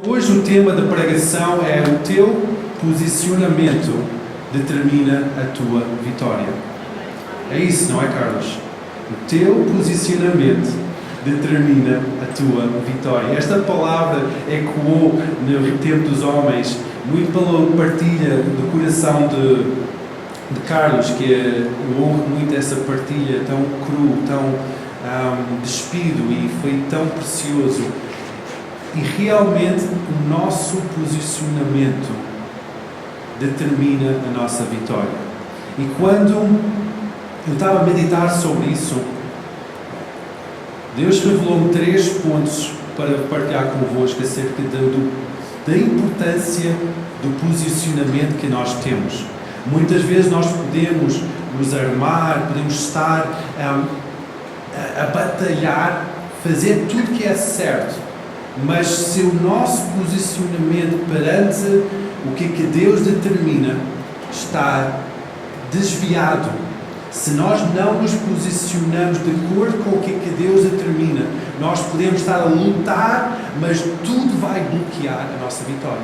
Hoje o tema da pregação é o teu posicionamento determina a tua vitória. É isso, não é, Carlos? O teu posicionamento determina a tua vitória. Esta palavra ecoou no tempo dos homens, muito pela partilha do coração de Carlos, que eu honro muito essa partilha tão cru, tão despido, e foi tão precioso. E realmente o nosso posicionamento determina a nossa vitória. E quando eu estava a meditar sobre isso, Deus revelou-me 3 pontos para partilhar convosco acerca da importância do posicionamento que nós temos. Muitas vezes nós podemos nos armar, podemos estar a batalhar, fazer tudo que é certo, mas se o nosso posicionamento perante o que Deus determina está desviado, se nós não nos posicionamos de acordo com o que Deus determina, nós podemos estar a lutar, mas tudo vai bloquear a nossa vitória.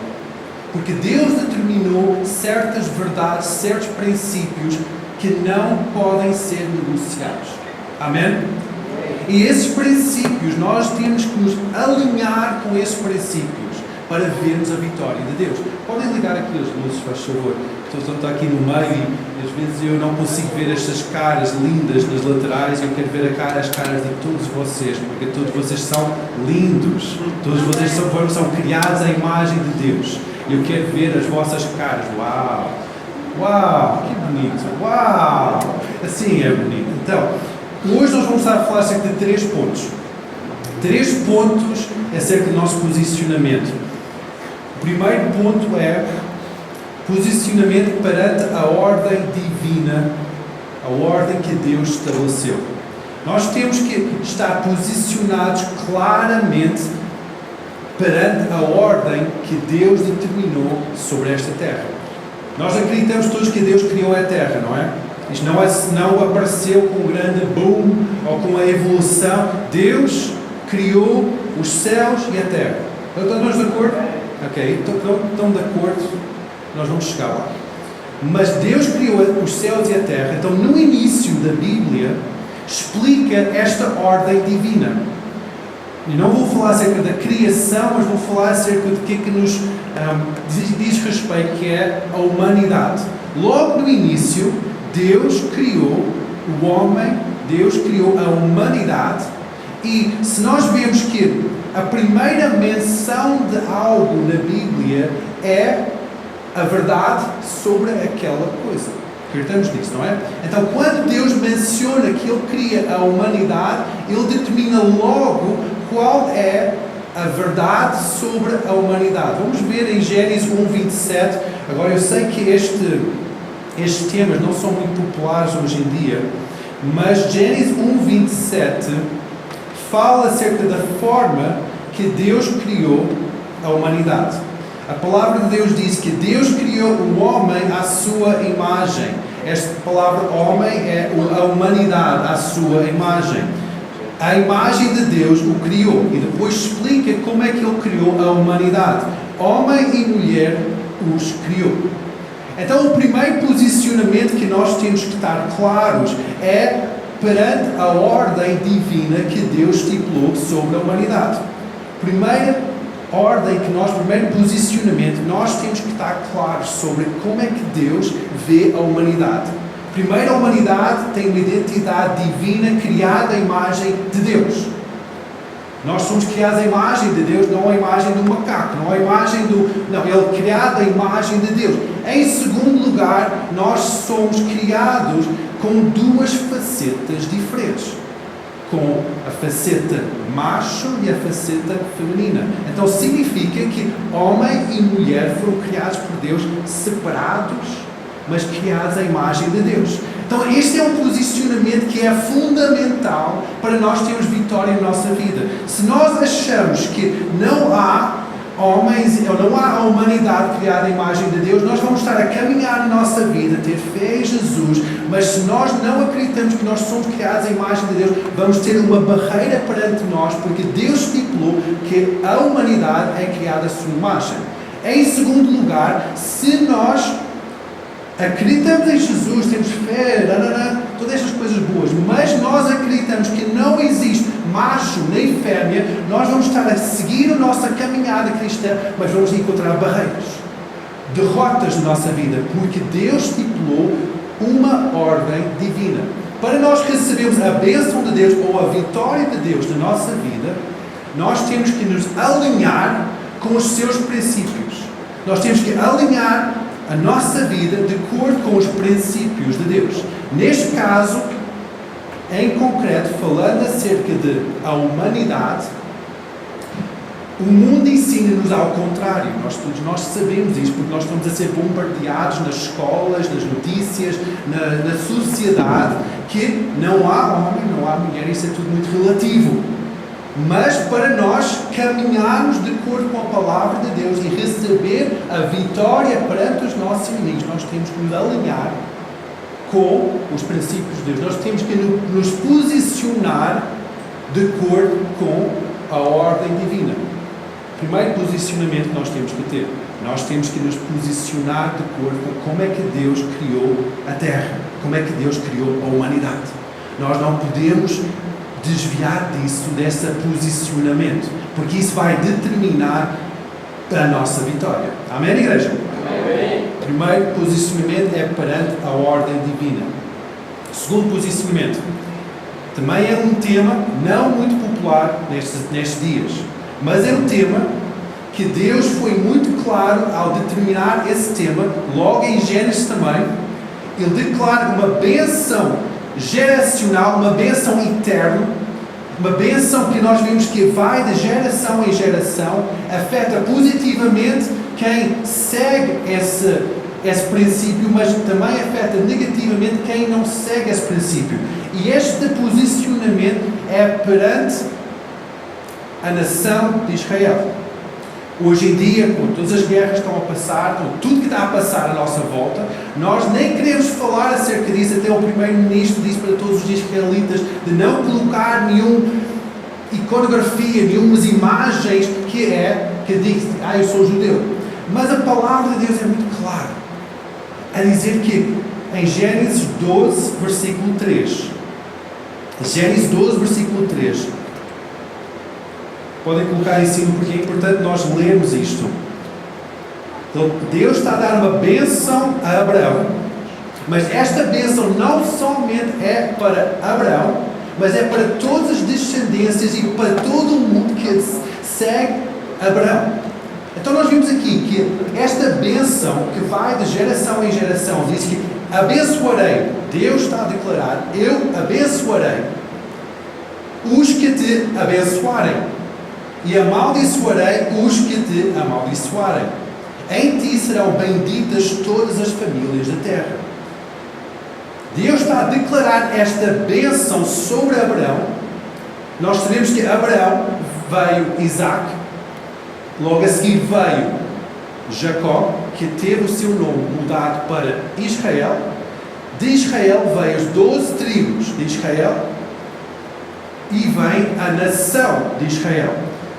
Porque Deus determinou certas verdades, certos princípios que não podem ser negociados. Amém? E esses princípios, nós temos que nos alinhar com esses princípios para vermos a vitória de Deus. Podem ligar aqui as luzes, faz favor. Estou aqui no meio e às vezes eu não consigo ver estas caras lindas nas laterais. Eu quero ver as caras de todos vocês, porque todos vocês são lindos. Todos vocês são criados à imagem de Deus. Eu quero ver as vossas caras. Uau! Uau! Que bonito! Uau! Assim é bonito. Então, hoje nós vamos estar a falar acerca de 3 pontos. 3 pontos acerca do nosso posicionamento. O primeiro ponto é posicionamento perante a ordem divina, a ordem que Deus estabeleceu. Nós temos que estar posicionados claramente perante a ordem que Deus determinou sobre esta terra. Nós acreditamos todos que Deus criou a terra, não é? Isto não apareceu com um grande boom ou com a evolução. Deus criou os céus e a terra. Estamos de acordo? Ok, estão de acordo? Nós vamos chegar lá. Mas Deus criou os céus e a terra. Então, no início da Bíblia, explica esta ordem divina. E não vou falar acerca da criação, mas vou falar acerca do que nos diz respeito, que é a humanidade. Logo no início, Deus criou o homem, Deus criou a humanidade, e se nós vemos que a primeira menção de algo na Bíblia é a verdade sobre aquela coisa. Acreditamos nisso, não é? Então, quando Deus menciona que Ele cria a humanidade, Ele determina logo qual é a verdade sobre a humanidade. Vamos ver em Gênesis 1:27. Agora, eu sei que estes temas não são muito populares hoje em dia, mas Gênesis 1:27 fala acerca da forma que Deus criou a humanidade. A palavra de Deus diz que Deus criou o homem à sua imagem. Esta palavra homem é a humanidade à sua imagem. A imagem de Deus o criou, e depois explica como é que Ele criou a humanidade. Homem e mulher os criou. Então, o primeiro posicionamento que nós temos que estar claros é perante a ordem divina que Deus estipulou sobre a humanidade. Primeiro posicionamento, nós temos que estar claros sobre como é que Deus vê a humanidade. Primeiro, a humanidade tem uma identidade divina criada à imagem de Deus. Nós somos criados à imagem de Deus, não à imagem do macaco, não à imagem Não, Ele é criado à imagem de Deus. Em segundo lugar, nós somos criados com 2 facetas diferentes. Com a faceta macho e a faceta feminina. Então significa que homem e mulher foram criados por Deus separados, mas criados à imagem de Deus. Então este é um posicionamento que é fundamental para nós termos vitória em nossa vida. Se nós achamos que não há homens, ou não há a humanidade criada à imagem de Deus, nós vamos estar a caminhar na nossa vida, ter fé em Jesus, mas se nós não acreditamos que nós somos criados à imagem de Deus, vamos ter uma barreira perante nós, porque Deus estipulou que a humanidade é criada à sua imagem. Em segundo lugar, se nós acreditamos em Jesus, temos fé, todas estas coisas boas, mas nós acreditamos que não existe macho nem fêmea, nós vamos estar a seguir a nossa caminhada cristã, mas vamos encontrar barreiras, derrotas na nossa vida, porque Deus estipulou uma ordem divina. Para nós recebermos a bênção de Deus ou a vitória de Deus na nossa vida, nós temos que nos alinhar com os seus princípios. Nós temos que alinhar a nossa vida de acordo com os princípios de Deus. Neste caso, em concreto, falando acerca da humanidade, o mundo ensina-nos ao contrário. Todos nós sabemos isto, porque nós estamos a ser bombardeados nas escolas, nas notícias, na sociedade, que não há homem, não há mulher, isso é tudo muito relativo. Mas para nós caminharmos de acordo com a palavra de Deus e receber a vitória perante os nossos inimigos, nós temos que nos alinhar com os princípios de Deus. Nós temos que nos posicionar de acordo com a ordem divina. Primeiro posicionamento que nós temos que ter. Nós temos que nos posicionar de acordo com como é que Deus criou a Terra, como é que Deus criou a humanidade. Nós não podemos desviar desse posicionamento, porque isso vai determinar a nossa vitória. Amém, igreja? Amém. Primeiro posicionamento é perante a ordem divina. Segundo posicionamento, também é um tema não muito popular nestes dias, mas é um tema que Deus foi muito claro ao determinar esse tema, logo em Gênesis também. Ele declara uma bênção geracional, uma bênção eterna, uma bênção que nós vimos que vai de geração em geração, afeta positivamente quem segue esse princípio, mas também afeta negativamente quem não segue esse princípio. E este posicionamento é perante a nação de Israel. Hoje em dia, com todas as guerras que estão a passar, com tudo que está a passar à nossa volta, nós nem queremos falar acerca disso. Até o primeiro-ministro disse para todos os israelitas de não colocar nenhuma iconografia, nenhumas imagens que diz, eu sou judeu. Mas a palavra de Deus é muito clara a dizer que em Gênesis 12, versículo 3, Gênesis 12, versículo 3, podem colocar em cima porque é importante nós lermos isto. Então, Deus está a dar uma bênção a Abraão, mas esta bênção não somente é para Abraão, mas é para todas as descendências e para todo o mundo que segue Abraão. Então nós vimos aqui que esta bênção que vai de geração em geração diz que abençoarei, Deus está a declarar, eu abençoarei os que te abençoarem e amaldiçoarei os que te amaldiçoarem. Em ti serão benditas todas as famílias da terra. Deus está a declarar esta bênção sobre Abraão. Nós sabemos que Abraão veio Isaac, logo a seguir veio Jacó, que teve o seu nome mudado para Israel. De Israel veio as 12 tribos de Israel e vem a nação de Israel.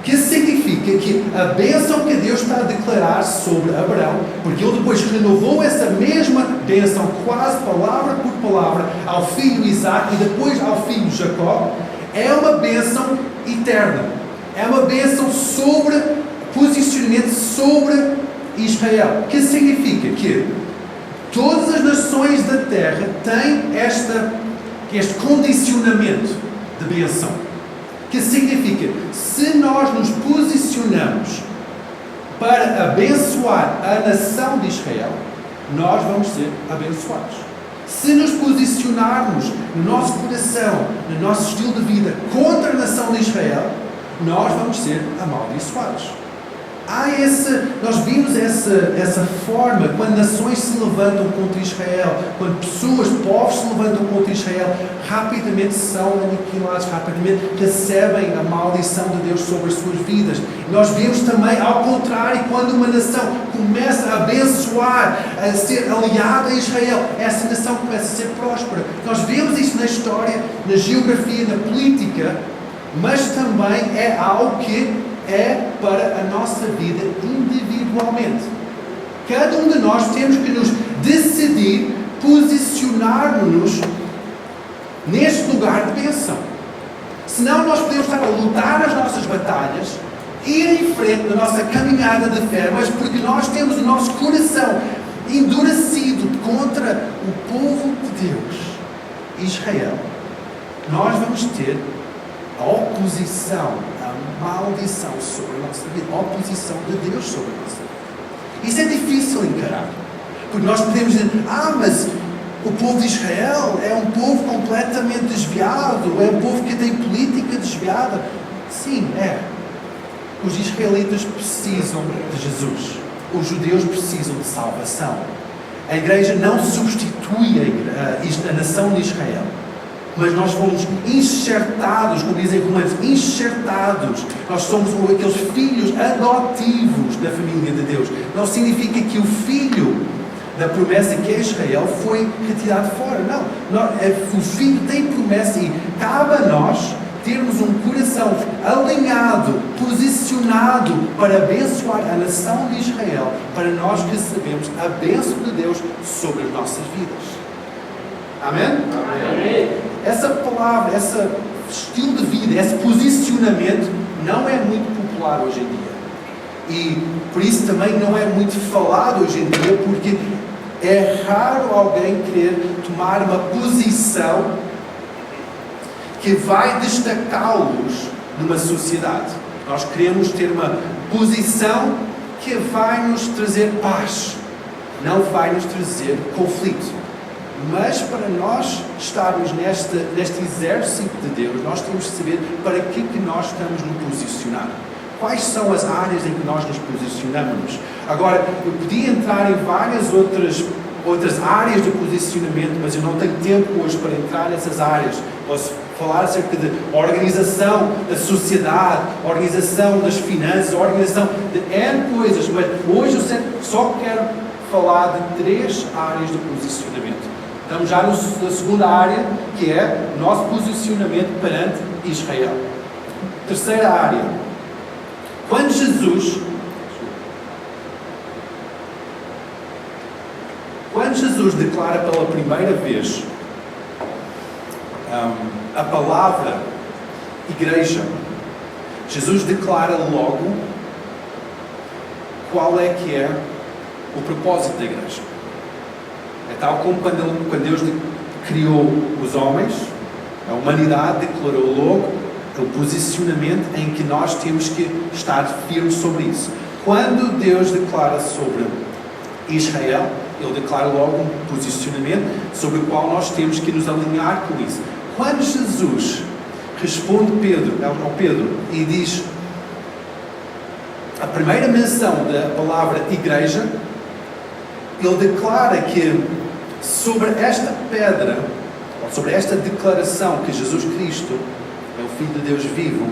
Que significa que a bênção que Deus está a declarar sobre Abraão, porque ele depois renovou essa mesma bênção, quase palavra por palavra, ao filho Isaac e depois ao filho Jacó, é uma bênção eterna. É uma bênção sobre posicionamento sobre Israel. Que significa que todas as nações da terra têm este condicionamento de bênção. Que significa, se nós nos posicionamos para abençoar a nação de Israel, nós vamos ser abençoados. Se nos posicionarmos no nosso coração, no nosso estilo de vida, contra a nação de Israel, nós vamos ser amaldiçoados. Nós vimos essa forma, quando nações se levantam contra Israel, quando pessoas, povos se levantam contra Israel, rapidamente são aniquilados, rapidamente recebem a maldição de Deus sobre as suas vidas. Nós vemos também, ao contrário, quando uma nação começa a abençoar, a ser aliada a Israel, essa nação começa a ser próspera. Nós vemos isso na história, na geografia, na política, mas também é algo que é para a nossa vida individualmente. Cada um de nós temos que nos decidir posicionar-nos neste lugar de bênção. Senão nós podemos estar a lutar as nossas batalhas, ir em frente na nossa caminhada de fé, mas porque nós temos o nosso coração endurecido contra o povo de Deus, Israel, nós vamos ter a oposição, a maldição sobre a nossa vida, a oposição de Deus sobre a nossa vida. Isso é difícil encarar, porque nós podemos dizer, mas o povo de Israel é um povo completamente desviado, é um povo que tem política desviada. Sim, é. Os israelitas precisam de Jesus. Os judeus precisam de salvação. A igreja não substitui a nação de Israel. Mas nós fomos enxertados, como dizem Romanos, enxertados. Nós somos aqueles filhos adotivos da família de Deus. Não significa que o filho da promessa que é Israel foi retirado fora. Não. O filho tem promessa e cabe a nós termos um coração alinhado, posicionado para abençoar a nação de Israel, para nós recebemos a bênção de Deus sobre as nossas vidas. Amém? Amém. Essa palavra, esse estilo de vida, esse posicionamento não é muito popular hoje em dia. E por isso também não é muito falado hoje em dia, porque é raro alguém querer tomar uma posição que vai destacá-los numa sociedade. Nós queremos ter uma posição que vai nos trazer paz, não vai nos trazer conflito. Mas para nós estarmos neste exército de Deus, nós temos que saber para que nós estamos nos posicionar. Quais são as áreas em que nós nos posicionamos? Agora, eu podia entrar em várias outras áreas de posicionamento, mas eu não tenho tempo hoje para entrar nessas áreas. Posso falar acerca de organização da sociedade, organização das finanças, organização de N coisas, mas hoje eu só quero falar de 3 áreas de posicionamento. Estamos já na segunda área, que é o nosso posicionamento perante Israel. Terceira área. Quando Jesus declara pela primeira vez a palavra igreja, Jesus declara logo qual é que é o propósito da igreja. É tal como quando Deus criou os homens, a humanidade declarou logo o posicionamento em que nós temos que estar firmes sobre isso. Quando Deus declara sobre Israel, Ele declara logo um posicionamento sobre o qual nós temos que nos alinhar com isso. Quando Jesus responde ao Pedro e diz a primeira menção da palavra igreja, ele declara que sobre esta pedra, ou sobre esta declaração que Jesus Cristo é o Filho de Deus vivo,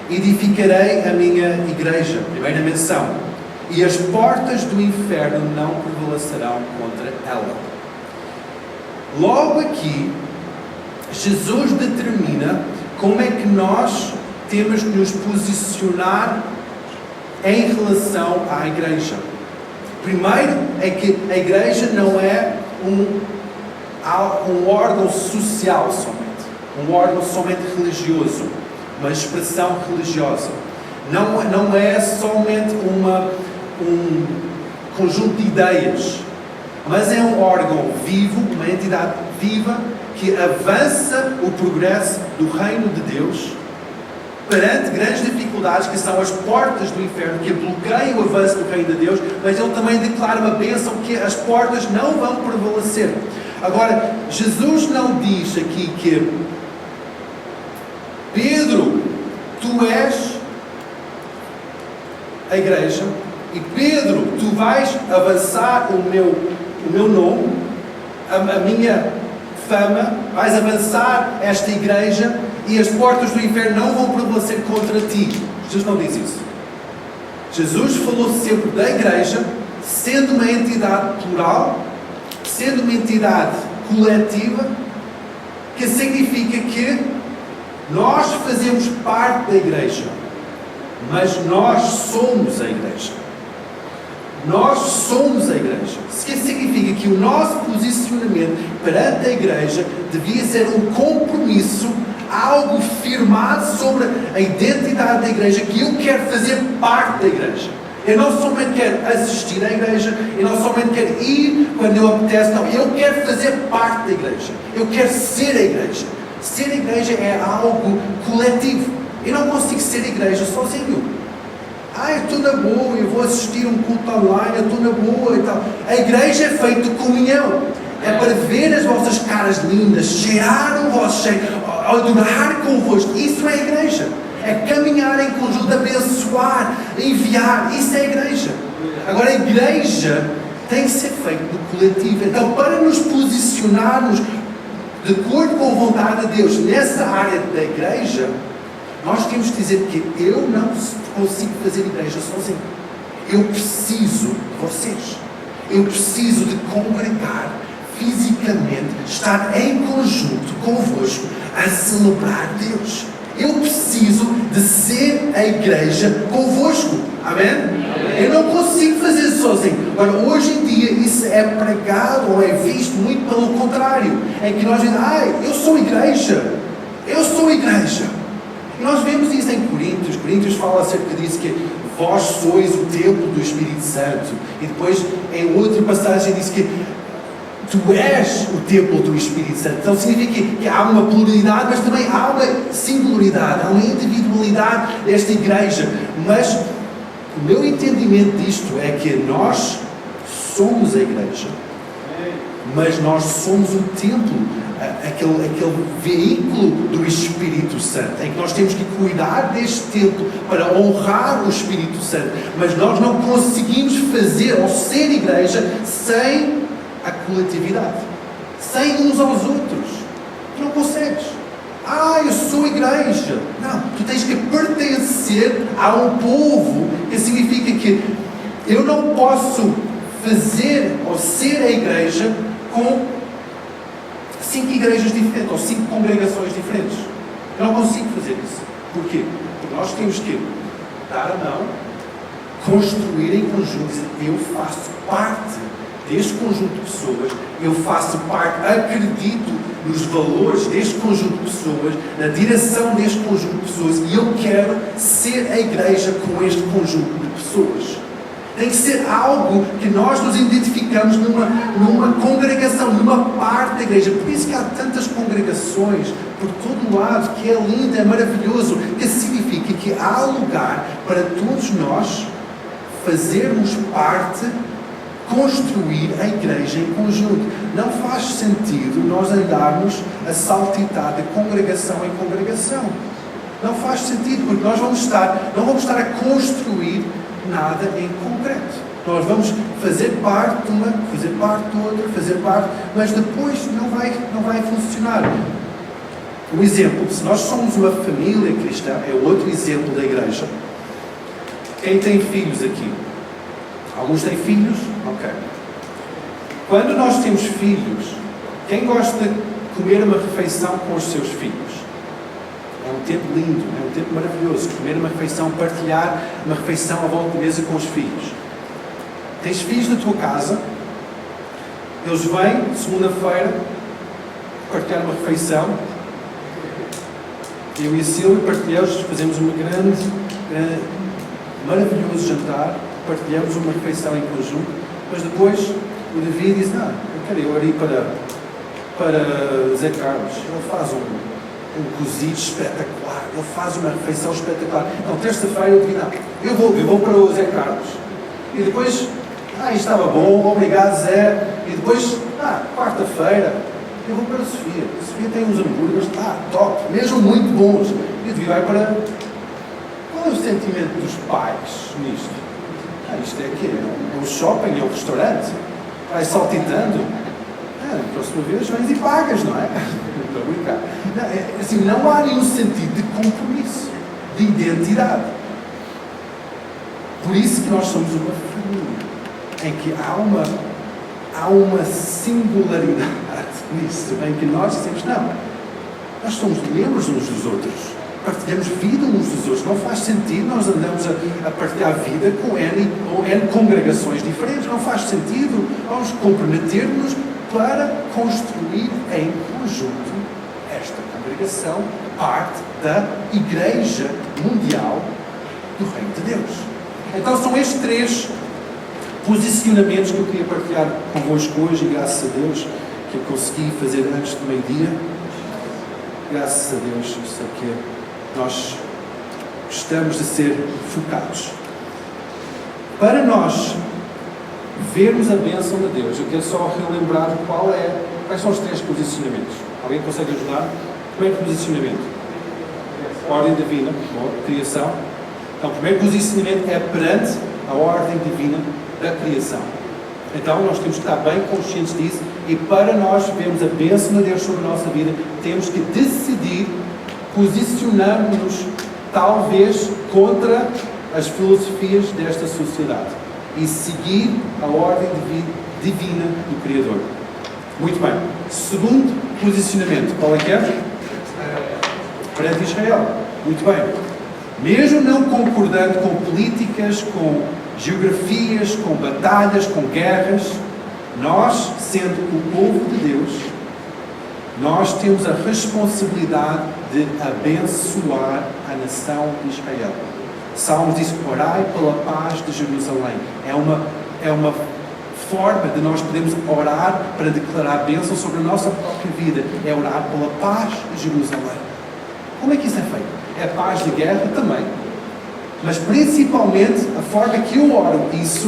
edificarei a minha igreja, primeira menção, e as portas do inferno não prevalecerão contra ela. Logo aqui, Jesus determina como é que nós temos que nos posicionar em relação à igreja. Primeiro é que a igreja não é um órgão social somente, um órgão somente religioso, uma expressão religiosa. Não é somente um conjunto de ideias, mas é um órgão vivo, uma entidade viva que avança o progresso do reino de Deus perante grandes dificuldades que são as portas do inferno, que bloqueiam o avanço do reino de Deus, mas ele também declara uma bênção que as portas não vão prevalecer. Agora, Jesus não diz aqui que Pedro, tu és a igreja, e Pedro, tu vais avançar o meu nome, a minha fama, vais avançar esta igreja e as portas do inferno não vão prevalecer contra ti. Jesus não diz isso. Jesus falou sempre da igreja, sendo uma entidade plural, sendo uma entidade coletiva, que significa que nós fazemos parte da igreja, mas nós somos a igreja. Nós somos a igreja. Isso significa que o nosso posicionamento perante a igreja devia ser um compromisso, algo firmado sobre a identidade da igreja, que eu quero fazer parte da igreja. Eu não somente quero assistir à igreja, eu não somente quero ir quando eu apetece, não. Eu quero fazer parte da igreja. Eu quero ser a igreja. Ser a igreja é algo coletivo. Eu não consigo ser a igreja sozinho. Eu estou na boa, eu vou assistir um culto online, eu estou na boa e tal. A igreja é feita de comunhão. É para ver as vossas caras lindas, cheirar o vosso cheiro, adorar convosco. Isso é a igreja. É caminhar em conjunto, abençoar, enviar. Isso é a igreja. Agora, a igreja tem que ser feita no coletivo. Então, para nos posicionarmos de acordo com a vontade de Deus nessa área da igreja, nós temos que dizer que eu não consigo fazer igreja sozinho. Eu preciso de vocês. Eu preciso de congregar fisicamente, estar em conjunto convosco a celebrar Deus. Eu preciso de ser a igreja convosco. Amém? Amém? Eu não consigo fazer isso sozinho. Agora, hoje em dia, isso é pregado ou é visto muito pelo contrário. É que nós dizemos, eu sou igreja. Eu sou igreja. E nós vemos isso em Coríntios. Coríntios fala acerca disso, que vós sois o templo do Espírito Santo. E depois, em outra passagem, diz que tu és o templo do Espírito Santo. Então significa que há uma pluralidade, mas também há uma singularidade, há uma individualidade desta igreja. Mas o meu entendimento disto é que nós somos a igreja, mas nós somos o templo, aquele veículo do Espírito Santo, em que nós temos que cuidar deste templo para honrar o Espírito Santo. Mas nós não conseguimos fazer ou ser igreja sem a coletividade, sem uns aos outros. Tu não consegues. Eu sou igreja. Não, tu tens que pertencer a um povo, que significa que eu não posso fazer ou ser a igreja com 5 igrejas diferentes ou 5 congregações diferentes. Eu não consigo fazer isso. Porquê? Porque nós temos que dar a mão, construir em conjunto. Eu faço parte deste conjunto de pessoas, eu faço parte, acredito nos valores deste conjunto de pessoas, na direção deste conjunto de pessoas, e eu quero ser a igreja com este conjunto de pessoas. Tem que ser algo que nós nos identificamos numa congregação, numa parte da igreja. Por isso que há tantas congregações por todo o lado, que é lindo, é maravilhoso, que significa que há lugar para todos nós fazermos parte, construir a igreja em conjunto. Não faz sentido nós andarmos a saltitar de congregação em congregação. Não faz sentido, porque nós não vamos estar a construir nada em concreto. Nós vamos fazer parte de uma, fazer parte de outra, fazer parte, mas depois não vai funcionar. Um exemplo, se nós somos uma família cristã, é outro exemplo da igreja. Quem tem filhos aqui? Alguns têm filhos? Ok. Quando nós temos filhos, quem gosta de comer uma refeição com os seus filhos? É um tempo lindo, é um tempo maravilhoso. Comer uma refeição, partilhar uma refeição à volta da mesa com os filhos. Tens filhos na tua casa, eles vêm, segunda-feira, partilhar uma refeição. Eu e a Silvia partilhamos, fazemos uma grande, maravilhoso jantar, partilhamos uma refeição em conjunto, mas depois o David diz, eu quero ir para Zé Carlos, ele faz um cozido espetacular, ele faz uma refeição espetacular. Então, terça-feira eu vou para o Zé Carlos. E depois, estava bom, obrigado Zé. E depois, quarta-feira, eu vou para a Sofia. A Sofia tem uns hambúrgueres, top, mesmo muito bons. E o David vai para... Qual o sentimento dos pais nisto? Isto é aqui, é um shopping, é um restaurante. Vai saltitando. Na próxima vez vens e pagas, não é? Estou a brincar. Não, assim, não há nenhum sentido de compromisso, de identidade. Por isso que nós somos uma família, em que há uma singularidade nisso, em que nós dizemos, não, nós somos membros uns dos outros, partilhamos vida uns dos outros, não faz sentido nós andamos a partilhar vida com N congregações diferentes, não faz sentido nós comprometermos para construir em conjunto esta congregação, parte da Igreja Mundial do Reino de Deus. Então são estes 3 posicionamentos que eu queria partilhar convosco hoje, e graças a Deus que eu consegui fazer antes do meio-dia. Graças a Deus, eu sei que nós gostamos de ser focados. Para nós vermos a bênção de Deus, eu quero só relembrar quais são os 3 posicionamentos. Alguém consegue ajudar? Primeiro posicionamento, ordem divina, criação. Então, o primeiro posicionamento é perante a ordem divina da criação. Então, nós temos que estar bem conscientes disso, e para nós vermos a bênção de Deus sobre a nossa vida, temos que decidir posicionarmos-nos, talvez, contra as filosofias desta sociedade e seguir a ordem divina do Criador. Muito bem. Segundo posicionamento, qual é que é? Perante Israel. Muito bem. Mesmo não concordando com políticas, com geografias, com batalhas, com guerras, nós, sendo o povo de Deus, nós temos a responsabilidade de abençoar a nação de Israel. Salmos diz: orai pela paz de Jerusalém. É uma forma de nós podermos orar para declarar bênção sobre a nossa própria vida. É orar pela paz de Jerusalém. Como é que isso é feito? É paz de guerra também. Mas principalmente, a forma que eu oro isso,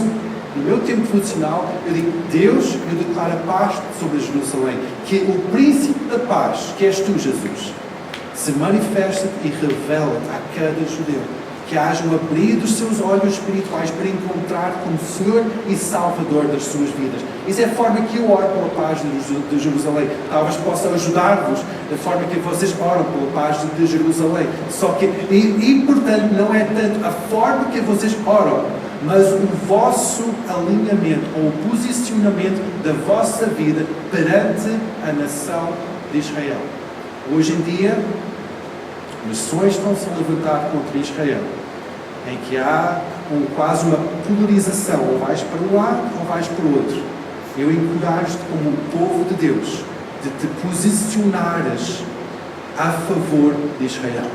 no meu tempo devocional, eu digo: Deus, eu declaro a paz sobre Jerusalém. Que o príncipe da paz, que és tu, Jesus, se manifesta e revela-te a cada judeu. Que haja um abrir dos seus olhos espirituais para encontrar como Senhor e Salvador das suas vidas. Isso é a forma que eu oro pela paz de Jerusalém. Talvez possa ajudar-vos da forma que vocês oram pela paz de Jerusalém. Só que importante não é tanto a forma que vocês oram, mas o vosso alinhamento ou o posicionamento da vossa vida perante a nação de Israel. Hoje em dia, nações estão-se a levantar contra Israel, em que há quase uma polarização, ou vais para um lado ou vais para o outro. Eu encorajo-te, como povo de Deus, de te posicionares a favor de Israel.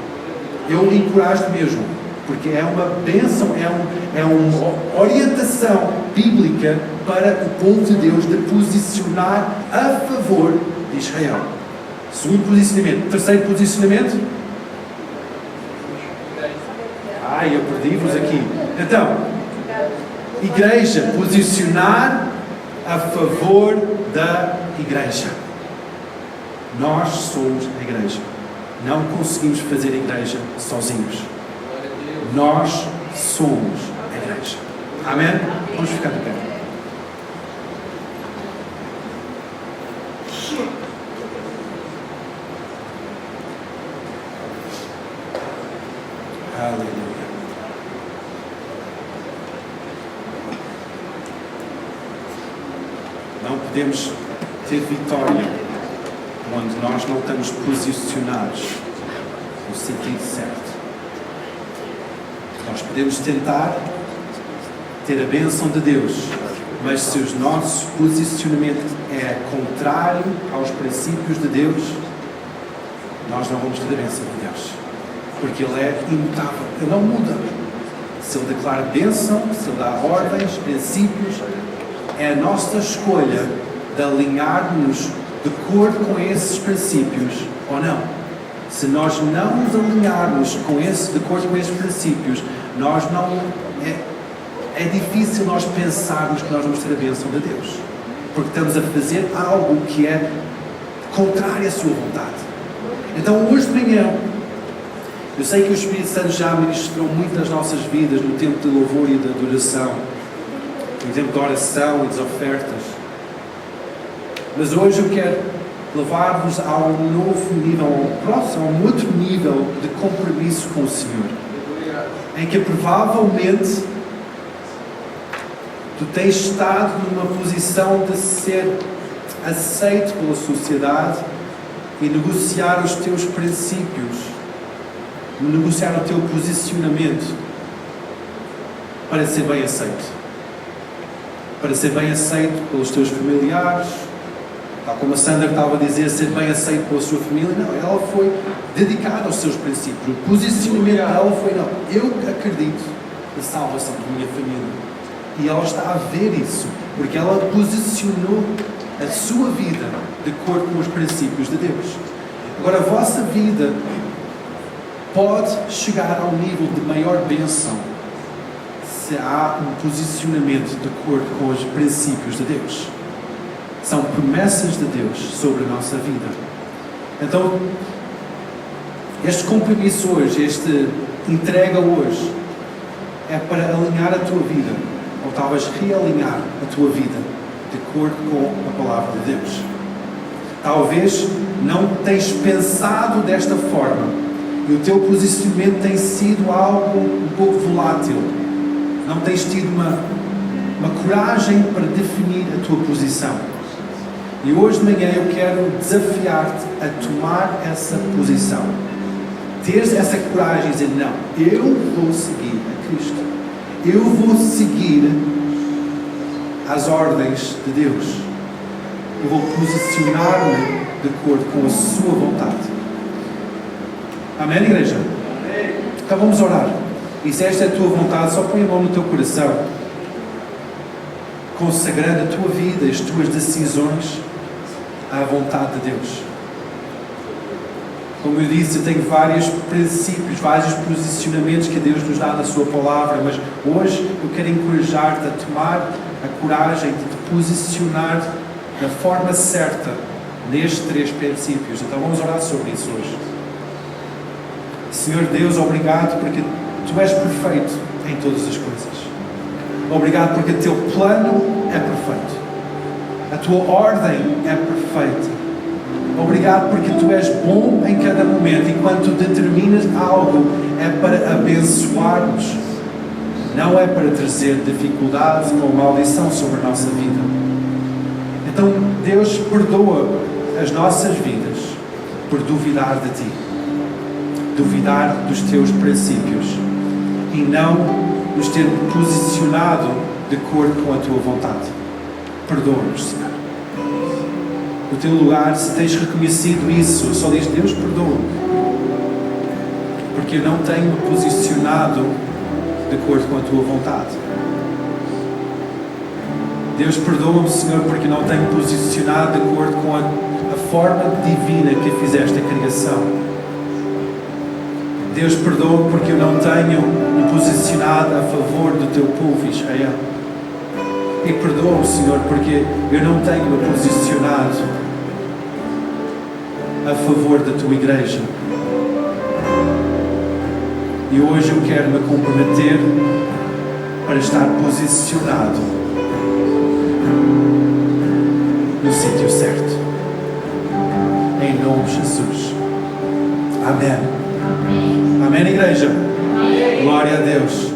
Eu encorajo-te mesmo, porque é uma bênção, é uma orientação bíblica para o povo de Deus de posicionar a favor de Israel. Segundo posicionamento. Terceiro posicionamento. Eu perdi-vos aqui. Então, igreja, posicionar a favor da igreja. Nós somos a igreja. Não conseguimos fazer a igreja sozinhos. Nós somos a igreja. Amém? Vamos ficar de pé. Aleluia. Não podemos ter vitória onde nós não estamos posicionados no sentido certo. Nós podemos tentar ter a bênção de Deus, mas se o nosso posicionamento é contrário aos princípios de Deus, nós não vamos ter a bênção de Deus, porque Ele é imutável, Ele não muda. Se Ele declara bênção, se Ele dá ordens, princípios, é a nossa escolha de alinhar-nos de acordo com esses princípios ou não. Se nós não nos alinharmos de acordo com esses princípios, nós não... É difícil nós pensarmos que nós vamos ter a bênção de Deus, porque estamos a fazer algo que é contrário à sua vontade. Então hoje de manhã Eu sei que o Espírito Santo já ministrou muito nas nossas vidas no tempo de louvor e de adoração, no tempo de oração e das ofertas. Mas hoje eu quero levar-vos a um novo nível, a um outro nível de compromisso com o Senhor, em que provavelmente tu tens estado numa posição de ser aceito pela sociedade e negociar os teus princípios, negociar o teu posicionamento para ser bem aceito. Para ser bem aceito pelos teus familiares, tal como a Sandra estava a dizer, ser bem aceito pela sua família. Não, ela foi dedicada aos seus princípios. O posicionamento dela foi, não, eu acredito na salvação da minha família. E ela está a ver isso, porque ela posicionou a sua vida de acordo com os princípios de Deus. Agora, a vossa vida pode chegar ao nível de maior bênção se há um posicionamento de acordo com os princípios de Deus. São promessas de Deus sobre a nossa vida. Então, este compromisso hoje, este entrega hoje, é para alinhar a tua vida, ou talvez realinhar a tua vida de acordo com a palavra de Deus. Talvez não tenhas pensado desta forma e o teu posicionamento tem sido algo um pouco volátil. Não tens tido uma coragem para definir a tua posição. E hoje de manhã eu quero desafiar-te a tomar essa posição. Teres essa coragem e dizer, não, eu vou seguir a Cristo. Eu vou seguir as ordens de Deus. Eu vou posicionar-me de acordo com a sua vontade. Amém, igreja? Amém. Então vamos orar. E se esta é a tua vontade, só põe a mão no teu coração, consagrando a tua vida, as tuas decisões à vontade de Deus. Como eu disse, eu tenho vários princípios, vários posicionamentos que Deus nos dá na sua palavra, mas hoje eu quero encorajar-te a tomar a coragem de te posicionar da forma certa nestes 3 princípios. Então vamos orar sobre isso hoje. Senhor Deus, obrigado porque Tu és perfeito em todas as coisas. Obrigado porque o Teu plano é perfeito. A Tua ordem é perfeita. Obrigado porque Tu és bom em cada momento e quando Tu determinas algo é para abençoar-nos. Não é para trazer dificuldades ou maldição sobre a nossa vida. Então, Deus, perdoa as nossas vidas por duvidar de Ti. Duvidar dos Teus princípios e não nos ter posicionado de acordo com a Tua vontade. Perdoa-nos, Senhor. No teu lugar, se tens reconhecido isso, só diz, Deus, perdoa-me. Porque eu não tenho me posicionado de acordo com a Tua vontade. Deus, perdoa-me, Senhor, porque não tenho posicionado de acordo com a forma divina que fizeste a criação. Deus, perdoa-me porque eu não tenho me posicionado a favor do Teu povo, Israel. E perdoa-me, Senhor, porque eu não tenho me posicionado a favor da Tua igreja. E hoje eu quero me comprometer para estar posicionado no sítio certo. Em nome de Jesus. Amém. Amém, igreja? Amém. Glória a Deus.